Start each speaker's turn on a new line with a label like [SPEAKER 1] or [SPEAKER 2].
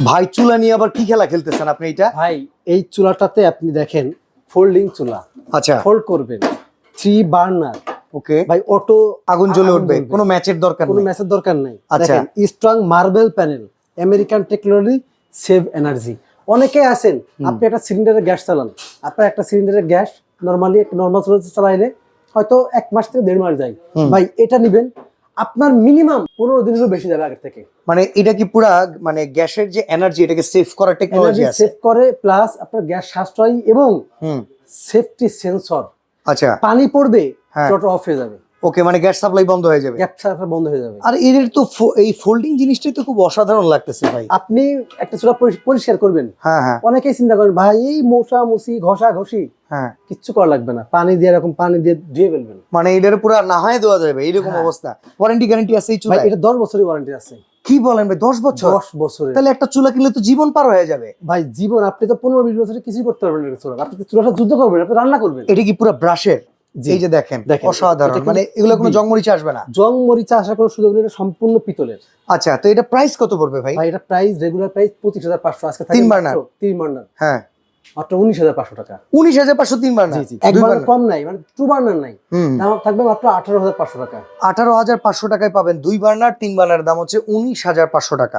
[SPEAKER 1] ভাই চুলা নিয়ে আবার কি খেলা খেলতেছেন আপনি এটা?
[SPEAKER 2] ভাই এই চুলাটাতে আপনি দেখেন ফোল্ডিং চুলা,
[SPEAKER 1] আচ্ছা
[SPEAKER 2] ফোল্ড করবেন, 3 বার্নার।
[SPEAKER 1] ওকে,
[SPEAKER 2] ভাই অটো
[SPEAKER 1] আগুন জ্বলে উঠবে, কোনো ম্যাচের দরকার
[SPEAKER 2] কোনো
[SPEAKER 1] নেই।
[SPEAKER 2] ম্যাচের দরকার নাই।
[SPEAKER 1] আচ্ছা।
[SPEAKER 2] দেখেন strong marble panel, American technology, save energy. অনেকে আছেন আপনি একটা সিলিন্ডারের গ্যাস চালান, আপনার একটা সিলিন্ডারের গ্যাস নরমালি একটা নরমাল চুলা চালাইলে হয়তো 1 মাস থেকে 1.5 মাস যায়। ভাই এটা নিবেন, আপনার মিনিমাম 15 দিনেরও বেশি যাবে আগের থেকে।
[SPEAKER 1] মানে এটা কি পুরা মানে গ্যাসের যে এনার্জি এটাকে সেভ করার টেকনোলজি আছে?
[SPEAKER 2] সেভ করে, প্লাস আপনার গ্যাস সাশ্রয়ী এবং
[SPEAKER 1] হুম,
[SPEAKER 2] সেফটি সেন্সর।
[SPEAKER 1] আচ্ছা
[SPEAKER 2] পানি পড়বে
[SPEAKER 1] হ্যাঁ।
[SPEAKER 2] অটো অফ হয়ে যাবে,
[SPEAKER 1] ওকে, মানে গ্যাস সাপ্লাই বন্ধ হয়ে যাবে।
[SPEAKER 2] গ্যাস সাপ্লাই বন্ধ হয়ে যাবে।
[SPEAKER 1] আর এর তো এই ফোল্ডিং জিনিসটাই তো খুব অসাধারণ লাগতেছে ভাই।
[SPEAKER 2] আপনি একটা চুলা পরিষ্কার করবেন,
[SPEAKER 1] হ্যাঁ হ্যাঁ
[SPEAKER 2] অনেকেই চিন্তা করেন ভাই এই মশা মুসি ঘষা ঘষি,
[SPEAKER 1] হ্যাঁ,
[SPEAKER 2] কিচ্ছু করা লাগবে না, পানি দিয়ে এরকম পানি দিয়ে ধুয়ে ফেলবেন।
[SPEAKER 1] মানে এটার পুরো নাহায় দেওয়া যাবে এইরকম
[SPEAKER 2] হ্যাঁ।
[SPEAKER 1] অবস্থা। ওয়ারেন্টি গ্যারান্টি আছে এই
[SPEAKER 2] ভাই
[SPEAKER 1] চুলায়?
[SPEAKER 2] এটা 10 বছরের ওয়ারেন্টি আছে।
[SPEAKER 1] কি বলেন ভাই, 10 বছর?
[SPEAKER 2] 10 বছরের।
[SPEAKER 1] তাহলে একটা চুলা কিনলে তো জীবন পার হয়ে যাবে
[SPEAKER 2] ভাই জীবন আপনি তো 15-20 বছরে কিছুই করতে পারবেন না চুলা, আপনি তো চুলাটা যুদ্ধ করবেন, আপনি রান্না করবেন।
[SPEAKER 1] এটা কি পুরো ব্রাশের?
[SPEAKER 2] জি।
[SPEAKER 1] এই যে দেখেন
[SPEAKER 2] দেখেন,
[SPEAKER 1] অসাধারণ,
[SPEAKER 2] এটা
[SPEAKER 1] মানে এগুলো কোনো জংমরিচা আসবে না?
[SPEAKER 2] জং মরিচা আসার কোনো সুযোগ নেই, এটা সম্পূর্ণ পিতলের।
[SPEAKER 1] আচ্ছা, তো এটা প্রাইস কত পড়বে ভাই?
[SPEAKER 2] ভাই এটা প্রাইস রেগুলার প্রাইস 25,500, আজকে থাকে
[SPEAKER 1] 3 বার্নার?
[SPEAKER 2] 3 বার্নার
[SPEAKER 1] হ্যাঁ,
[SPEAKER 2] মাত্র 19,500 টাকা।
[SPEAKER 1] 19,500 3 বার্নার?
[SPEAKER 2] জি জি, এক বার্নার কম নাই, মানে 2 বার্নার নাই,
[SPEAKER 1] হুম,
[SPEAKER 2] দাম থাকবে মাত্র 18,500 টাকা।
[SPEAKER 1] 18,500 টাকায় পাবেন 2 বার্নার। 3 বার্নার দাম হচ্ছে 19,500 টাকা।